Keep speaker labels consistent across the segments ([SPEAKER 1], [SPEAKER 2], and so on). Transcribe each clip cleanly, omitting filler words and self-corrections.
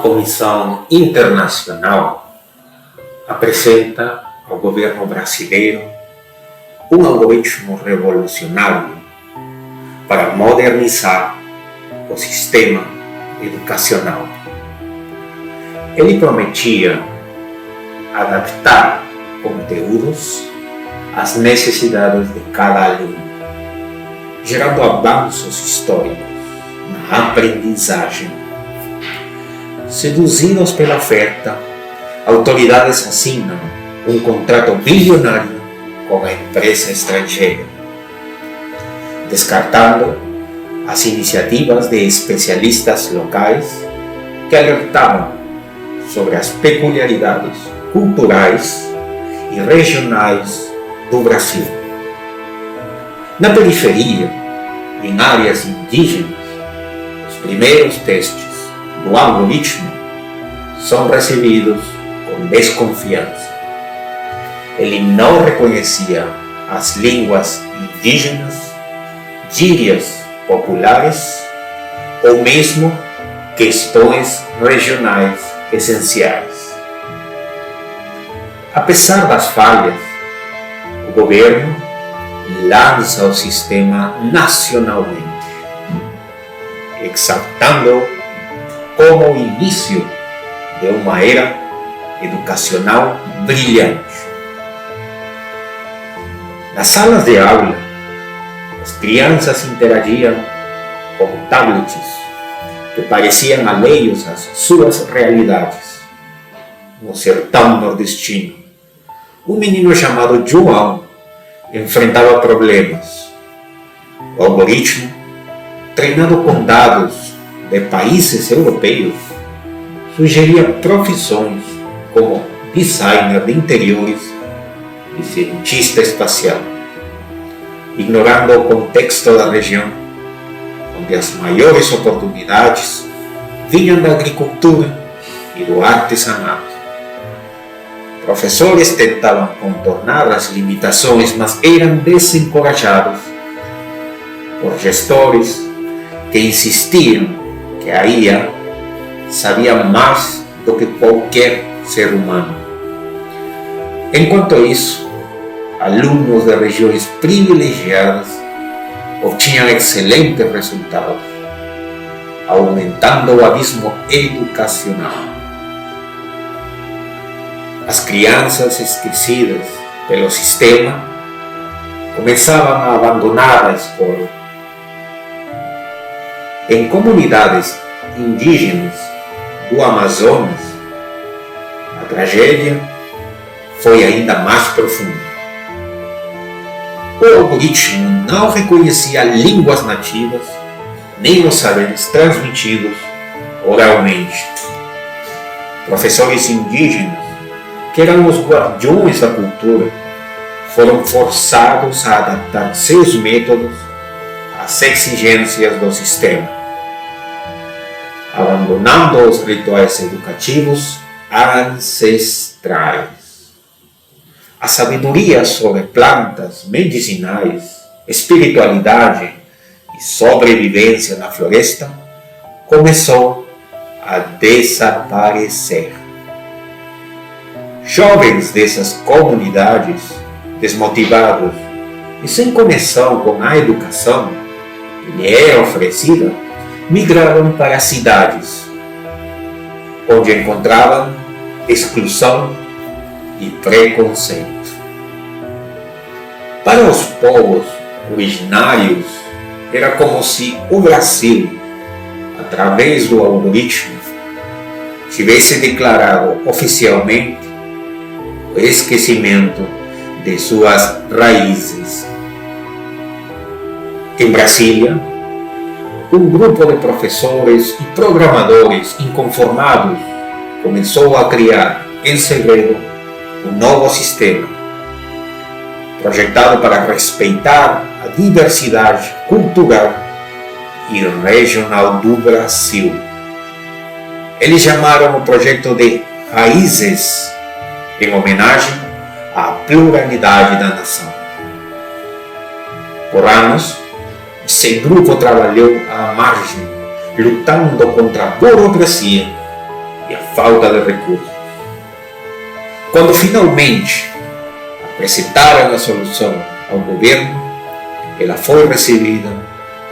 [SPEAKER 1] comissão internacional apresenta ao governo brasileiro um algoritmo revolucionário para modernizar o sistema educacional. Ele prometia adaptar conteúdos às necessidades de cada aluno, gerando avanços históricos na aprendizagem. Seduzidos pela oferta, autoridades assinam um contrato bilionário com a empresa estrangeira, descartando as iniciativas de especialistas locais que alertavam sobre as peculiaridades culturais e regionais do Brasil. Na periferia, em áreas indígenas, os primeiros testes do algoritmo são recebidos com desconfiança. Ele não reconhecia as línguas indígenas, gírias populares ou mesmo questões regionais essenciais. Apesar das falhas, o governo lança o sistema nacionalmente, exaltando como o início de uma era educacional brilhante. Nas salas de aula, as crianças interagiam com tablets que pareciam alheios às suas realidades. No sertão nordestino, um menino chamado João enfrentava problemas. O algoritmo, treinado com dados de países europeus, sugeria profissões como designer de interiores e cientista espacial, ignorando o contexto da região, onde as maiores oportunidades vinham da agricultura e do artesanato. Professores tentavam contornar as limitações, mas eram desencorajados por gestores que insistiam que a IA sabia mais do que qualquer ser humano. Enquanto isso, alunos de regiões privilegiadas obtinham excelentes resultados, aumentando o abismo educacional. As crianças esquecidas pelo sistema começavam a abandonar a escola. Em comunidades indígenas do Amazonas, a tragédia foi ainda mais profunda. O algoritmo não reconhecia línguas nativas, nem os saberes transmitidos oralmente. Professores indígenas, que eram os guardiões da cultura, foram forçados a adaptar seus métodos às exigências do sistema, abandonando os rituais educativos ancestrais. A sabedoria sobre plantas medicinais, espiritualidade e sobrevivência na floresta começou a desaparecer. Jovens dessas comunidades, desmotivados e sem conexão com a educação que lhe é oferecida, migraram para as cidades, onde encontravam exclusão e preconceito. Para os povos originários, era como se o Brasil, através do algoritmo, tivesse declarado oficialmente o esquecimento de suas raízes. Em Brasília, um grupo de professores e programadores inconformados começou a criar, em segredo, um novo sistema, projetado para respeitar a diversidade cultural e regional do Brasil. Eles chamaram o projeto de Raízes, em homenagem à pluralidade da nação. Por anos, esse grupo trabalhou à margem, lutando contra a burocracia e a falta de recursos. Quando finalmente apresentaram a solução ao governo, ela foi recebida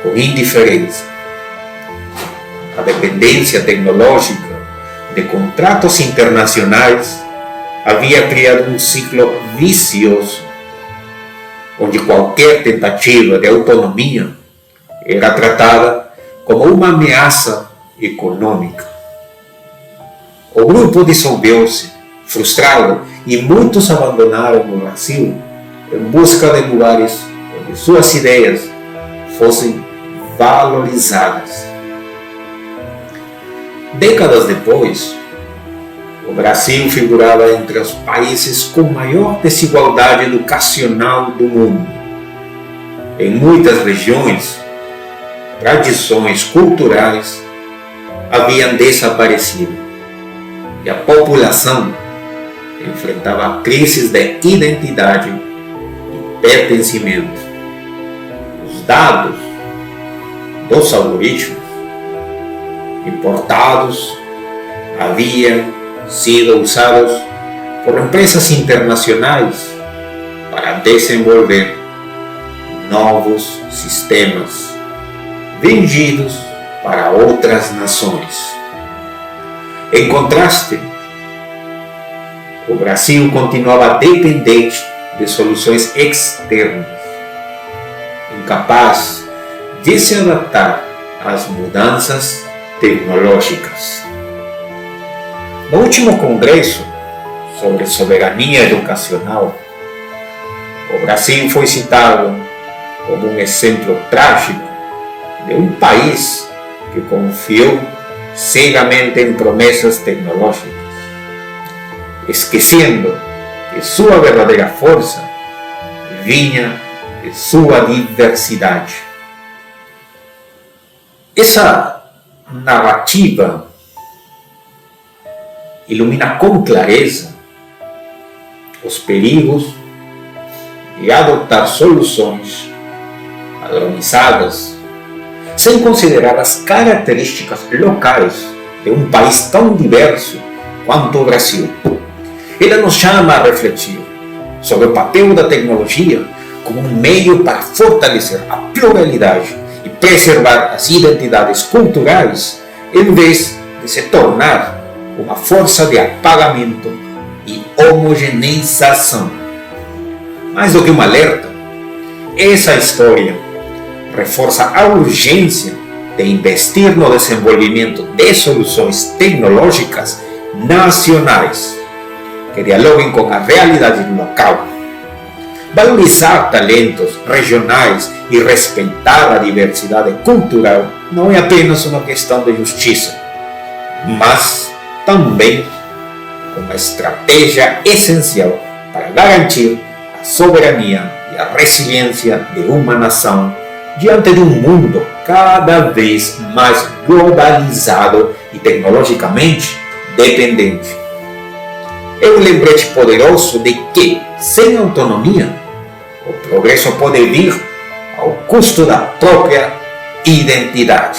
[SPEAKER 1] com indiferença. A dependência tecnológica de contratos internacionais havia criado um ciclo vicioso, onde qualquer tentativa de autonomia era tratada como uma ameaça econômica. O grupo dissolveu-se, frustrado, e muitos abandonaram o Brasil em busca de lugares onde suas ideias fossem valorizadas. Décadas depois, o Brasil figurava entre os países com maior desigualdade educacional do mundo. Em muitas regiões, tradições culturais haviam desaparecido e a população enfrentava crises de identidade e pertencimento. Os dados dos algoritmos importados haviam sido usados por empresas internacionais para desenvolver novos sistemas vendidos para outras nações. Em contraste, o Brasil continuava dependente de soluções externas, incapaz de se adaptar às mudanças tecnológicas. No último congresso sobre soberania educacional, o Brasil foi citado como um exemplo trágico de um país que confiou cegamente em promessas tecnológicas, esquecendo que sua verdadeira força vinha de sua diversidade. Essa narrativa ilumina com clareza os perigos de adotar soluções padronizadas sem considerar as características locais de um país tão diverso quanto o Brasil. Ela nos chama a refletir sobre o papel da tecnologia como um meio para fortalecer a pluralidade e preservar as identidades culturais, em vez de se tornar uma força de apagamento e homogeneização. Mais do que um alerta, essa história reforça a urgência de investir no desenvolvimento de soluções tecnológicas nacionais que dialoguem com a realidade local. Valorizar talentos regionais e respeitar a diversidade cultural não é apenas uma questão de justiça, mas também uma estratégia essencial para garantir a soberania e a resiliência de uma nação diante de um mundo cada vez mais globalizado e tecnologicamente dependente. É um lembrete poderoso de que, sem autonomia, o progresso pode vir ao custo da própria identidade.